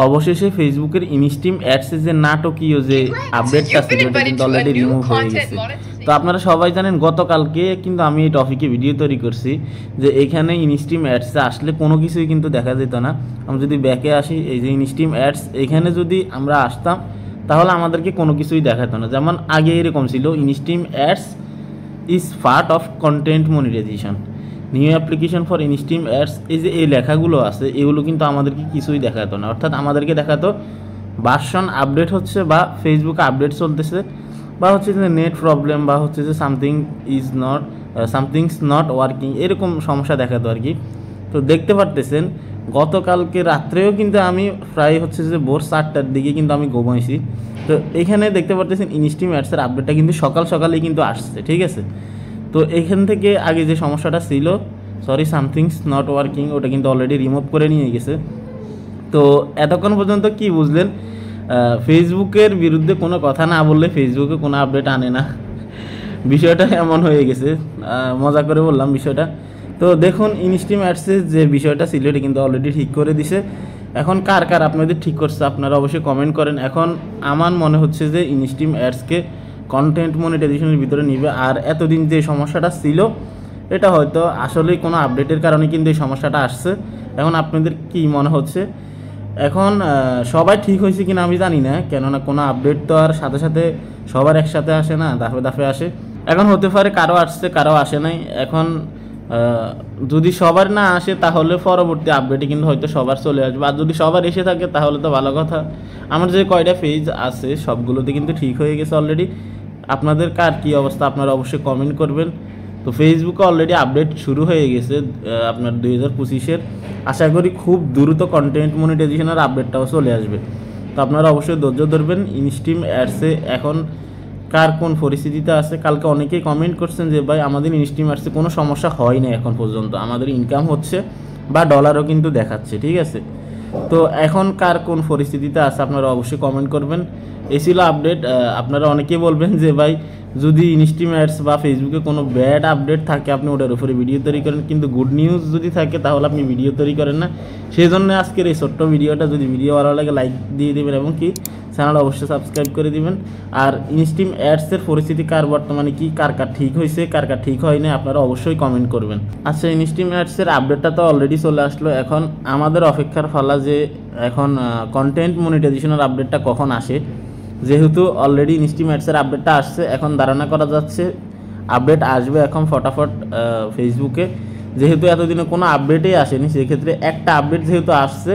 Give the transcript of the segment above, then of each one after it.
অবশেষে ফেসবুকের ইনস্ট্রিম অ্যাডসে যে নাটকীয় যে আপডেটটা ছিল এটা কিন্তু অলরেডি রিমুভ হয়ে গেছে। তো আপনারা সবাই জানেন গতকালকে কিন্তু আমি এই টপিকে ভিডিও তৈরি করছি যে এখানে ইনস্ট্রিম অ্যাডসে আসলে কোনো কিছুই কিন্তু দেখা যেত না। আমি যদি ব্যাকে আসি, এই যে ইনস্ট্রিম অ্যাডস এখানে যদি আমরা আসতাম তাহলে আমাদেরকে কোনো কিছুই দেখাতো না। যেমন আগে এরকম ছিল, instream ads is part of content monetization, new application for instream ads. এই যে এই লেখাগুলো আছে এগুলো কিন্তু আমাদেরকে কিছুই দেখাতো না, অর্থাৎ আমাদেরকে দেখাতো ভার্সন আপডেট হচ্ছে বা ফেসবুকে আপডেট চলতেছে বা হচ্ছে যে নেট প্রবলেম বা হচ্ছে যে সামথিংস নট ওয়ার্কিং, এরকম সমস্যা দেখাতো আর কি। তো দেখতে পারতেছেন গতকালকে রাত্রেও কিন্তু আমি প্রায় হচ্ছে যে ভোর 4টার দিকে কিন্তু আমি ঘুমাইছি। তো এখানে দেখতে পারতেছেন ইনস্ট্রিম অ্যাডসের আপডেটটা কিন্তু সকাল সকালেই কিন্তু আসছে, ঠিক আছে। তো এখান থেকে আগে যে সমস্যাটা ছিল সামথিংস নট ওয়ার্কিং, ওটা কিন্তু অলরেডি রিমুভ করে নিয়ে গেছে। তো এতক্ষণ পর্যন্ত কি বুঝলেন, ফেসবুকের বিরুদ্ধে কোনো কথা না বললে ফেসবুকে কোনো আপডেট আনে না, বিষয়টা এমন হয়ে গেছে। মজা করে বললাম বিষয়টা। তো দেখুন ইনস্ট্রিম অ্যাডসের যে বিষয়টা ছিল এটা কিন্তু অলরেডি ঠিক করে দিছে। এখন কার কার আপনাদের ঠিক করছে আপনারা অবশ্যই কমেন্ট করেন। এখন আমার মনে হচ্ছে যে ইনস্ট্রিম অ্যাডসকে কন্টেন্ট মনিটাইজেশনের ভিতরে নিবে। আর এতদিন যে সমস্যাটা ছিল এটা হয়তো আসলেই কোনো আপডেটের কারণে কিন্তু এই সমস্যাটা আসছে। এখন আপনাদের কি মনে হচ্ছে? এখন সবাই ঠিক হয়েছে কিনা আমি জানি না, কেননা কোনো আপডেট তো আর সাথে সাথে সবার একসাথে আসে না, ধাপে ধাপে আসে। এখন হতে পারে কারো আসছে কারো আসে নাই। এখন যদি সবার না আসে তাহলে পরবর্তী আপডেটে কিন্তু হয়তো সবার চলে আসবে, আর যদি সবার এসে থাকে তাহলে তো ভালো কথা। আমার যে কয়টা পেজ আছে সবগুলোতে কিন্তু ঠিক হয়ে গেছে অলরেডি। আপনাদের কার কী অবস্থা আপনারা অবশ্যই কমেন্ট করবেন। তো ফেসবুকে অলরেডি আপডেট শুরু হয়ে গেছে আপনার 2025-এর। আশা করি খুব দ্রুত কন্টেন্ট মনিটাইজেশনের আপডেটটাও চলে আসবে। তো আপনারা অবশ্যই ধৈর্য ধরবেন। ইনস্ট্রিম অ্যাডসে এখন কার কোন পরিস্থিতিতে আছে, কালকে অনেকেই কমেন্ট করছেন যে ভাই আমাদের ইনস্ট্রিম অ্যাডসে কোনো সমস্যা হয় না এখন পর্যন্ত, আমাদের ইনকাম হচ্ছে বা ডলারও কিন্তু দেখাচ্ছে, ঠিক আছে। তো এখন কার কোন পরিস্থিতিতে আছে আপনারা অবশ্যই কমেন্ট করবেন। এই ছিল আপডেট। আপনারা অনেকেই বলবেন যে ভাই যদি ইনস্ট্রিম অ্যাডস বা ফেসবুকে কোনো ব্যাড আপডেট থাকে আপনি ওটার উপরে ভিডিও তৈরি করেন, কিন্তু গুড নিউজ যদি থাকে তাহলে আপনি ভিডিও তৈরি করেন না। সেই জন্য আজকের এই ছোট্ট ভিডিওটা, যদি ভিডিও ভালো লাগে লাইক দিয়ে দেবেন এবং কি চ্যানেল অবশ্যই সাবস্ক্রাইব করে দিবেন। আর ইনস্ট্রিম অ্যাডসের পরিস্থিতি কার বর্তমানে কি, কার কার ঠিক হয়েছে কার কার ঠিক হয়নি আপনারা অবশ্যই কমেন্ট করবেন। আচ্ছা, ইনস্ট্রিম অ্যাডসের আপডেটটা তো অলরেডি চলে আসলো। এখন আমাদের অপেক্ষার ফলা যে এখন কন্টেন্ট মনিটাইজেশনের আপডেটটা কখন আসে। যেহেতু অলরেডি ইনস্ট্রিম অ্যাডসের আপডেটটা আসছে, এখন ধারণা করা যাচ্ছে আপডেট আসবে এখন ফটাফট ফেসবুকে। যেহেতু এতদিনে কোনো আপডেটই আসেনি, সেক্ষেত্রে একটা আপডেট যেহেতু আসছে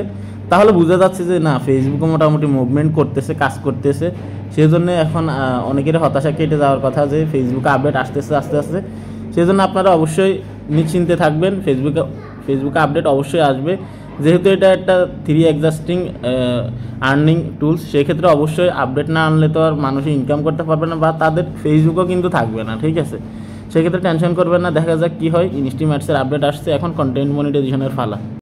তাহলে বোঝা যাচ্ছে যে না ফেসবুকে মোটামুটি মুভমেন্ট করতেছে, কাজ করতেছে। সেই জন্য এখন অনেকের হতাশা কেটে যাওয়ার কথা যে ফেসবুকে আপডেট আসতেছে আস্তে আস্তে। সেই জন্য আপনারা অবশ্যই নিশ্চিন্তে থাকবেন, ফেসবুকে আপডেট অবশ্যই আসবে। যেহেতু এটা একটা 3 এক্সাস্টিং আর্নিং টুলস, সেক্ষেত্রে অবশ্যই আপডেট না আনলে তো আর মানুষ ইনকাম করতে পারবে না বা তাদের ফেসবুকও কিন্তু থাকবে না, ঠিক আছে। সেক্ষেত্রে টেনশন করবেন না, দেখা যাক কী হয়। ইনস্ট্রিম অ্যাডসের আপডেট আসছে, এখন কন্টেন্ট মনিটাইজেশনের ফালা।